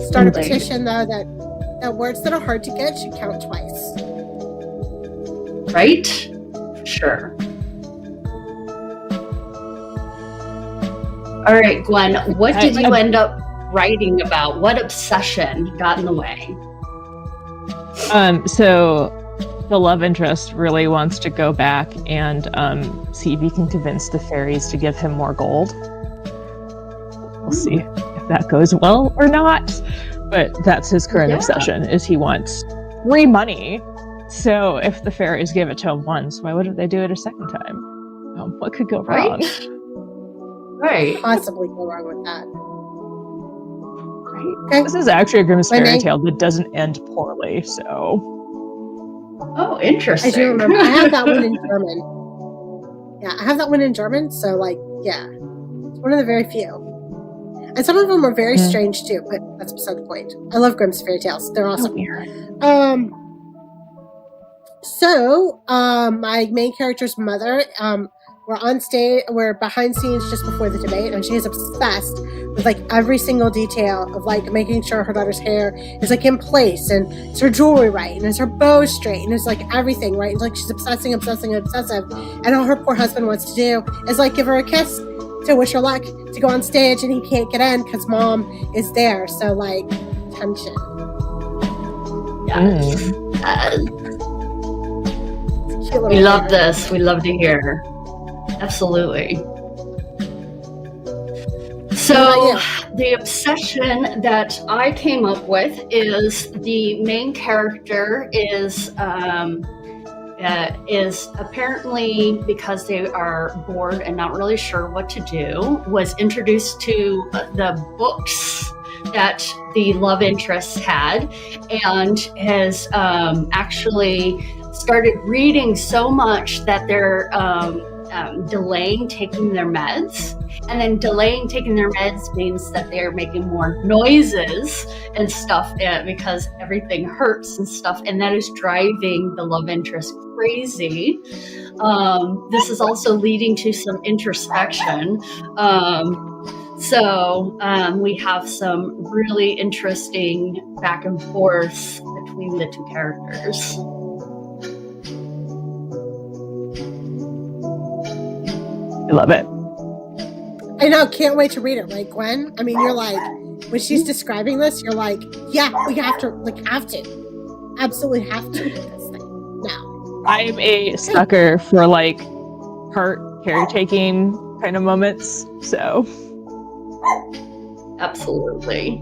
Start a petition though that words that are hard to get should count twice. Right? Sure. All right, Gwen, what did you end up writing about? What obsession got in the way? So the love interest really wants to go back and see if he can convince the fairies to give him more gold. We'll see if that goes well or not. But that's his current obsession, is he wants free money. So if the fairies give it to him once, why wouldn't they do it a second time? What could go wrong? Right. Possibly go wrong with that. Right. Okay. This is actually a Grimm's fairy tale that doesn't end poorly, so. Oh, interesting. I do remember. I have that one in German. Yeah, I have that one in German, so yeah. It's one of the very few. And some of them are very strange too, but that's beside the point. I love Grimm's fairy tales. They're awesome. So, my main character's mother, we're on stage, we're behind scenes just before the debate, and she is obsessed with every single detail of making sure her daughter's hair is in place, and is her jewelry right, and is her bow straight, and is everything right. And she's obsessive, and all her poor husband wants to do is give her a kiss to wish her luck to go on stage, and he can't get in because mom is there. So tension. Yes. We love this. We love to hear. Absolutely. So the obsession that I came up with is the main character is apparently, because they are bored and not really sure what to do, was introduced to the books that the love interest had, and has actually started reading so much that they're delaying taking their meds. And then delaying taking their meds means that they're making more noises and stuff because everything hurts and stuff. And that is driving the love interest crazy. This is also leading to some introspection. So we have some really interesting back and forth between the two characters. I love it. I know, can't wait to read it, right, Gwen? I mean, you're when she's describing this, you're yeah, we have to, absolutely have to read this thing now. I'm a sucker for heart caretaking kind of moments, so. Absolutely.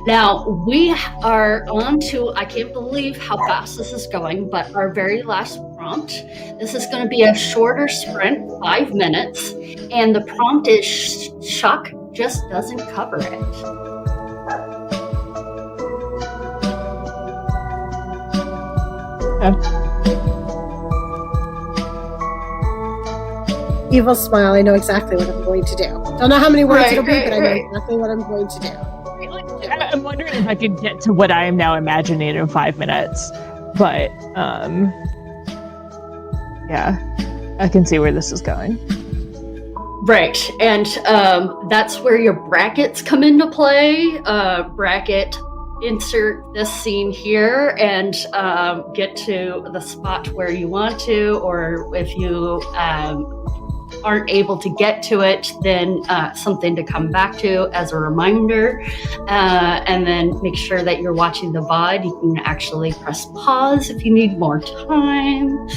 Now we are on to, I can't believe how fast this is going, but our very last prompt. This is going to be a shorter sprint, 5 minutes, and the prompt is Chuck just doesn't cover it. Evil smile. I know exactly what I'm going to do. Don't know how many words it'll be, but I know exactly what I'm going to do. I'm wondering if I could get to what I am now imagining in 5 minutes, but yeah, I can see where this is going. Right, and that's where your brackets come into play. Bracket, insert this scene here and get to the spot where you want to, or if you aren't able to get to it, then something to come back to as a reminder, and then make sure that you're watching the VOD. You can actually press pause if you need more time.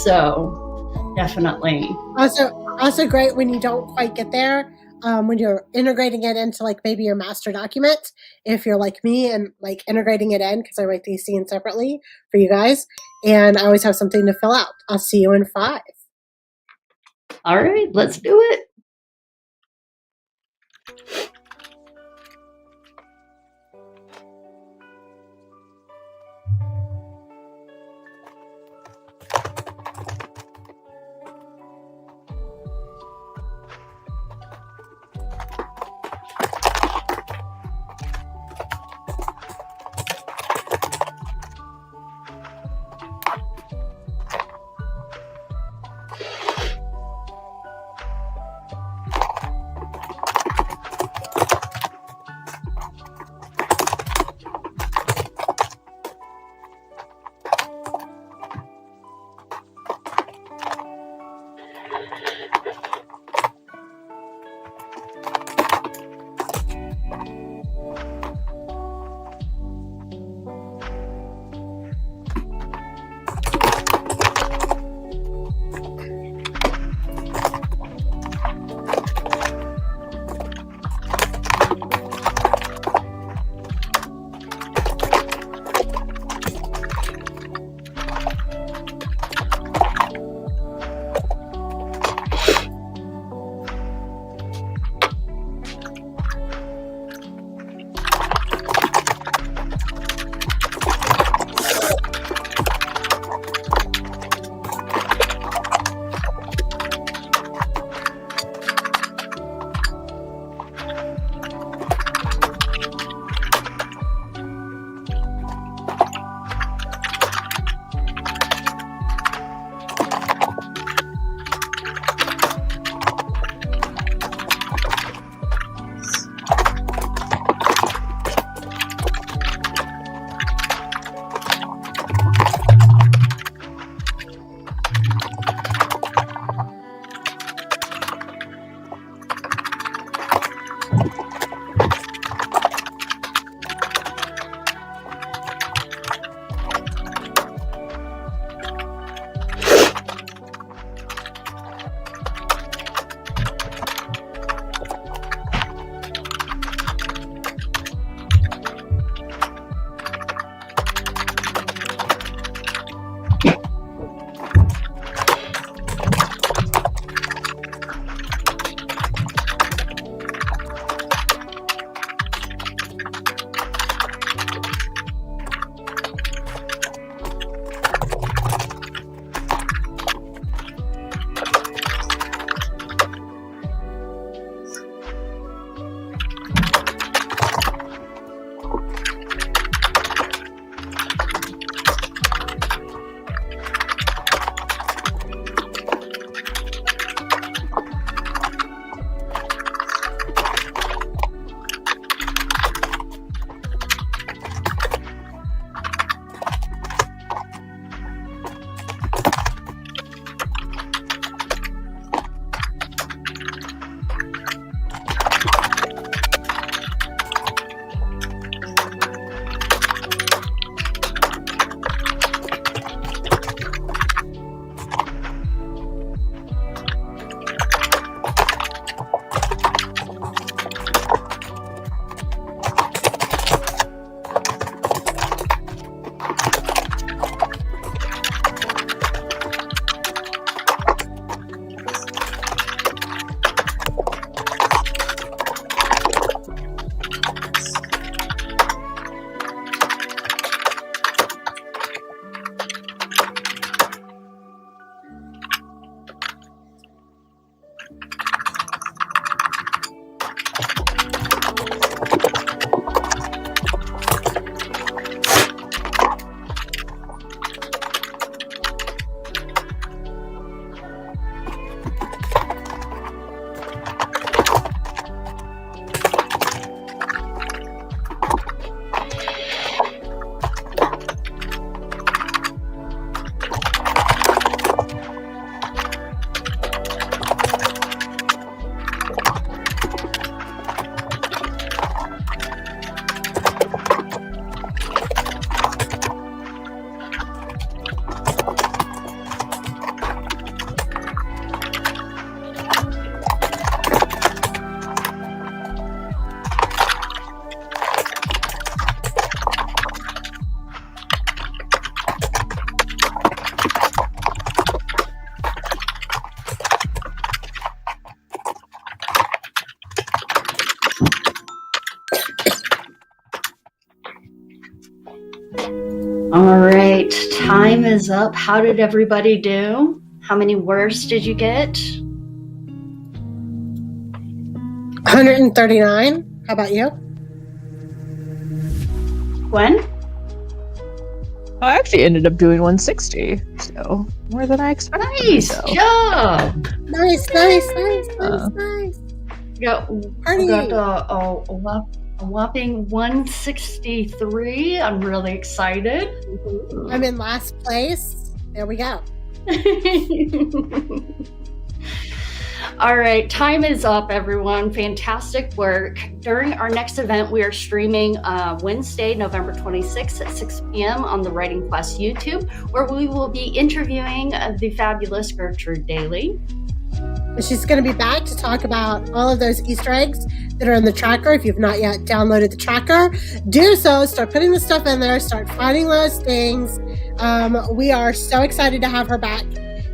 So definitely. Also great when you don't quite get there. when you're integrating it into like maybe your master document, if you're like me and like integrating it in, because I write these scenes separately for you guys, and I always have something to fill out. I'll see you in 5. All right, let's do it. Time is up. How did everybody do? How many words did you get? 139. How about you? Gwen? I actually ended up doing 160, so more than I expected. Nice So. job. Nice. We got a whopping 163. I'm really excited. I'm in last place. There we go. All right, time is up, everyone. Fantastic work. During our next event, we are streaming Wednesday, November 26th at 6 p.m. on the Writing Quest YouTube, where we will be interviewing the fabulous Gertrude Daly. She's going to be back to talk about all of those Easter eggs that are in the tracker. If you've not yet downloaded the tracker, do so. Start putting the stuff in there. Start finding those things. We are so excited to have her back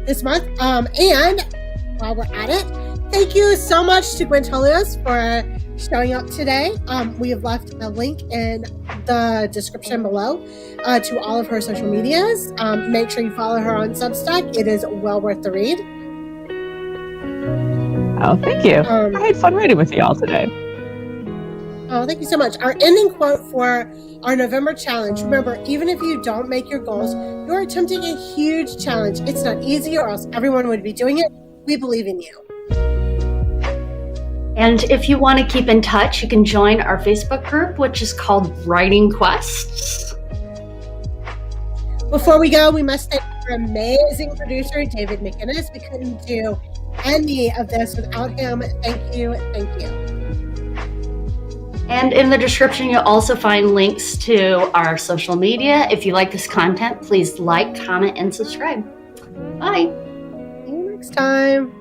this month. And while we're at it, thank you so much to Gwen Tolios for showing up today. We have left a link in the description below to all of her social medias. Make sure you follow her on Substack. It is well worth the read. Oh, thank you. I had fun writing with you all today. Oh, thank you so much. Our ending quote for our November challenge. Remember, even if you don't make your goals, you're attempting a huge challenge. It's not easy, or else everyone would be doing it. We believe in you. And if you want to keep in touch, you can join our Facebook group, which is called Writing Quests. Before we go, we must thank our amazing producer, David McInnes. We couldn't do any of this without him. Thank you. And in the description, you'll also find links to our social media. If you like this content, please like, comment, and subscribe. Bye. See you next time.